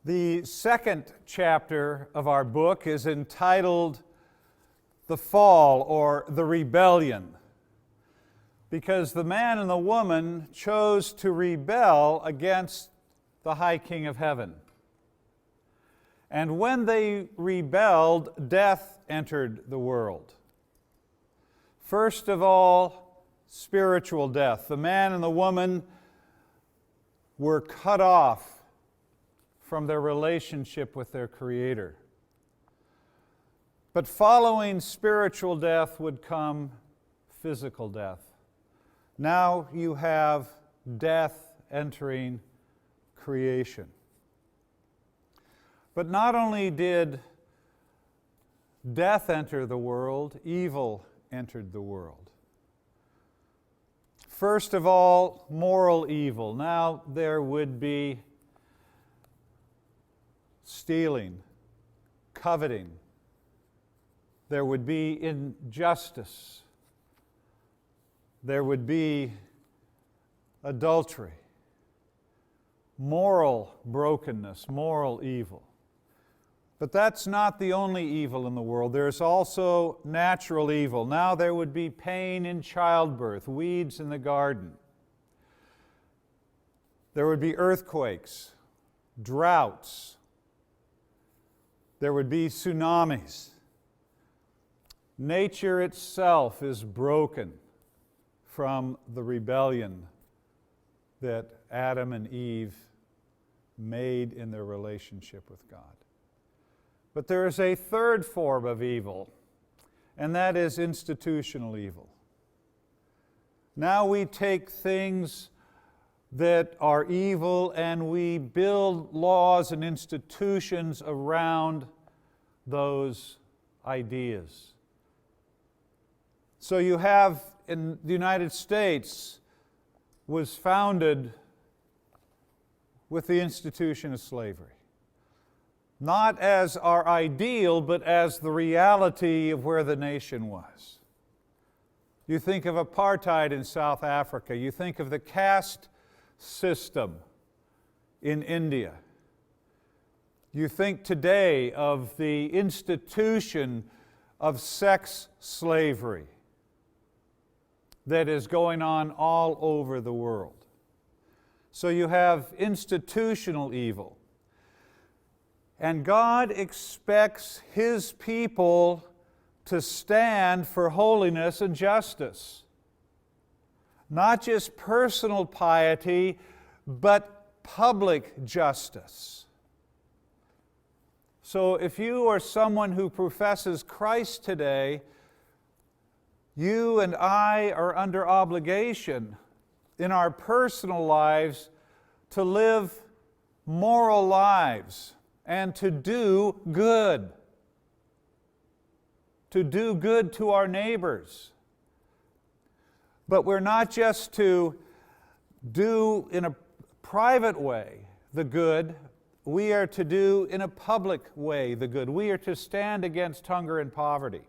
The second chapter of our book is entitled The Fall or the Rebellion, because the man and the woman chose to rebel against the High King of Heaven. And when they rebelled, death entered the world. First of all, spiritual death. The man and the woman were cut off from their relationship with their Creator. But following spiritual death would come physical death. Now you have death entering creation. But not only did death enter the world, evil entered the world. First of all, moral evil. Now there would be stealing, coveting. There would be injustice. There would be adultery, moral brokenness, moral evil. But that's not the only evil in the world. There's also natural evil. Now there would be pain in childbirth, weeds in the garden. There would be earthquakes, droughts. There would be tsunamis. Nature itself is broken from the rebellion that Adam and Eve made in their relationship with God. But there is a third form of evil, and that is institutional evil. Now we take things that are evil and we build laws and institutions around those ideas. So you have, in the United States, was founded with the institution of slavery. Not as our ideal, but as the reality of where the nation was. You think of apartheid in South Africa. You think of the caste system in India. You think today of the institution of sex slavery that is going on all over the world. So you have institutional evil. And God expects His people to stand for holiness and justice. Not just personal piety, but public justice. So if you are someone who professes Christ today, you and I are under obligation in our personal lives to live moral lives and to do good. To do good to our neighbors. But we're not just to do in a private way the good, we are to do in a public way the good. We are to stand against hunger and poverty.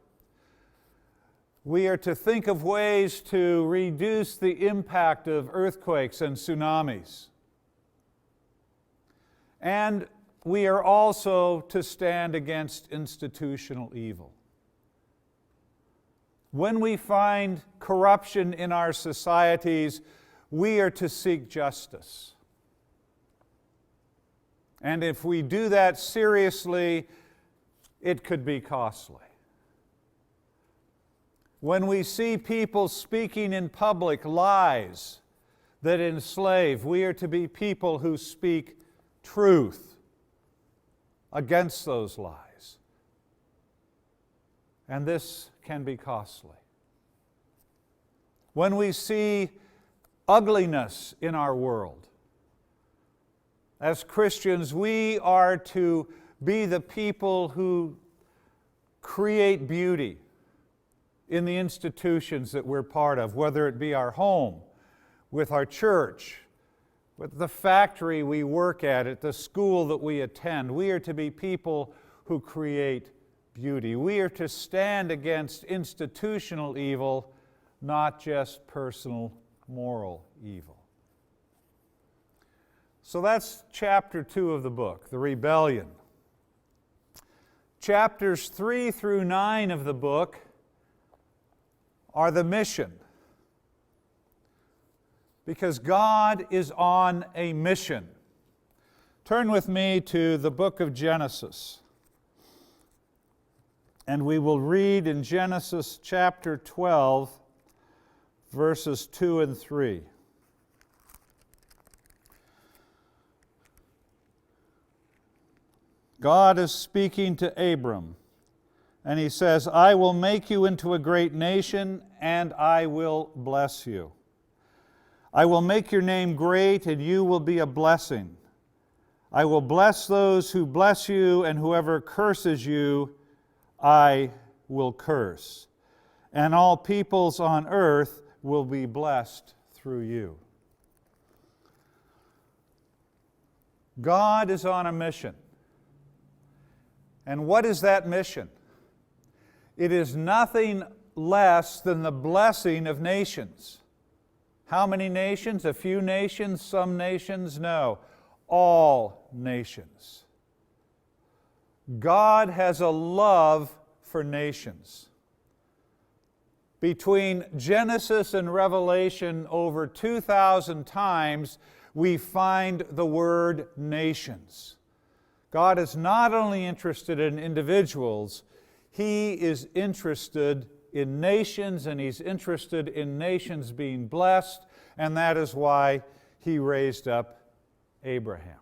We are to think of ways to reduce the impact of earthquakes and tsunamis. And we are also to stand against institutional evil. When we find corruption in our societies, we are to seek justice. And if we do that seriously, it could be costly. When we see people speaking in public lies that enslave, we are to be people who speak truth against those lies. And this can be costly. When we see ugliness in our world, as Christians, we are to be the people who create beauty in the institutions that we're part of, whether it be our home, with our church, with the factory we work at the school that we attend. We are to be people who create beauty. We are to stand against institutional evil, not just personal moral evil. So that's chapter 2 of the book, the rebellion. Chapters 3 through 9 of the book are the mission. Because God is on a mission. Turn with me to the book of Genesis. And we will read in Genesis chapter 12, verses 2 and 3. God is speaking to Abram, and he says, I will make you into a great nation, and I will bless you. I will make your name great, and you will be a blessing. I will bless those who bless you, and whoever curses you, I will curse. And all peoples on earth will be blessed through you. God is on a mission. And what is that mission? It is nothing less than the blessing of nations. How many nations? A few nations? Some nations? No. All nations. God has a love for nations. Between Genesis and Revelation, over 2,000 times, we find the word nations. God is not only interested in individuals, He is interested in nations, and He's interested in nations being blessed, and that is why He raised up Abraham.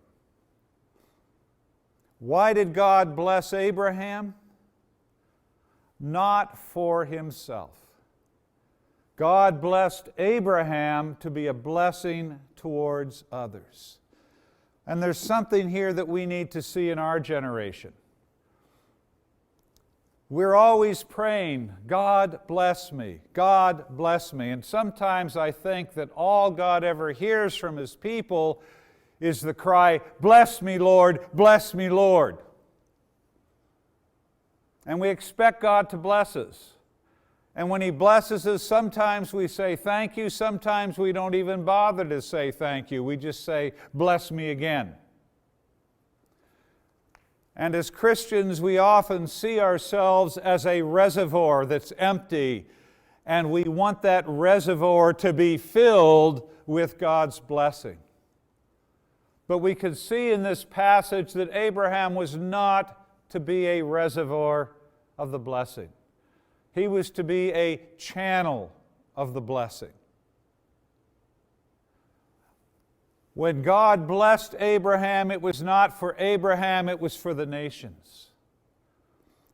Why did God bless Abraham? Not for Himself. God blessed Abraham to be a blessing towards others. And there's something here that we need to see in our generation. We're always praying, God bless me, God bless me. And sometimes I think that all God ever hears from His people is the cry, bless me, Lord, bless me, Lord. And we expect God to bless us. And when He blesses us, sometimes we say thank you, sometimes we don't even bother to say thank you. We just say, bless me again. And as Christians, we often see ourselves as a reservoir that's empty, and we want that reservoir to be filled with God's blessing. But we can see in this passage that Abraham was not to be a reservoir of the blessing. He was to be a channel of the blessing. When God blessed Abraham, it was not for Abraham, it was for the nations.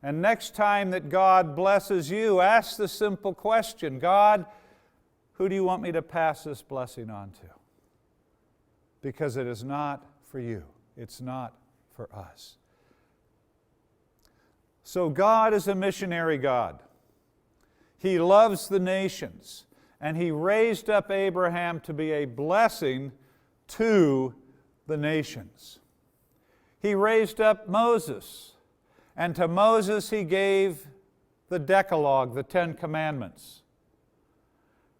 And next time that God blesses you, ask the simple question, God, who do you want me to pass this blessing on to? Because it is not for you. It's not for us. So God is a missionary God. He loves the nations, and He raised up Abraham to be a blessing to the nations. He raised up Moses, and to Moses He gave the Decalogue, the 10 Commandments.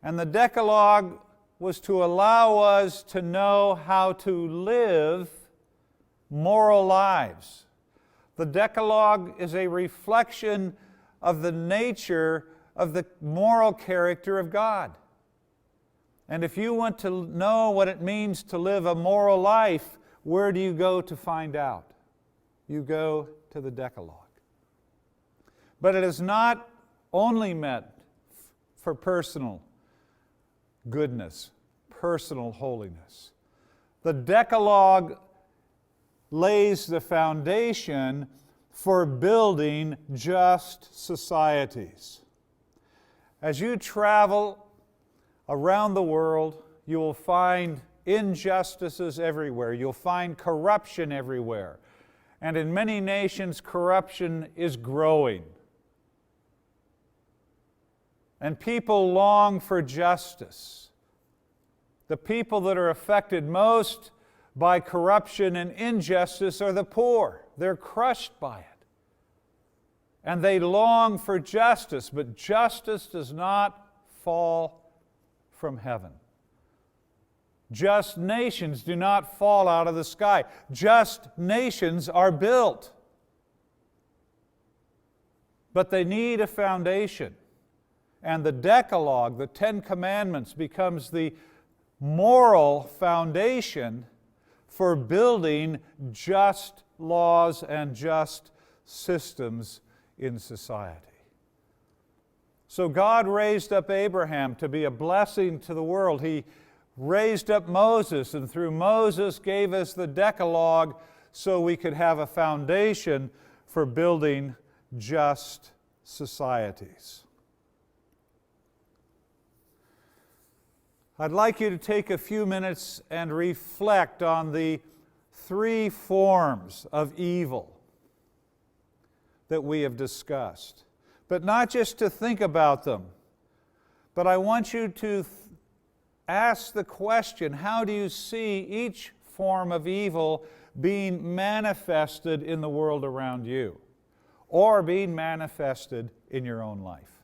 And the Decalogue was to allow us to know how to live moral lives. The Decalogue is a reflection of the nature of the moral character of God. And if you want to know what it means to live a moral life, where do you go to find out? You go to the Decalogue. But it is not only meant for personal goodness, personal holiness. The Decalogue lays the foundation for building just societies. As you travel around the world, you will find injustices everywhere. You'll find corruption everywhere. And in many nations, corruption is growing. And people long for justice. The people that are affected most by corruption and injustice are the poor. They're crushed by it. And they long for justice, but justice does not fall from heaven. Just nations do not fall out of the sky. Just nations are built. But they need a foundation. And the Decalogue, the Ten Commandments, becomes the moral foundation for building just laws and just systems in society. So God raised up Abraham to be a blessing to the world. He raised up Moses, and through Moses gave us the Decalogue so we could have a foundation for building just societies. I'd like you to take a few minutes and reflect on the three forms of evil that we have discussed. But not just to think about them, but I want you to ask the question, how do you see each form of evil being manifested in the world around you, or being manifested in your own life?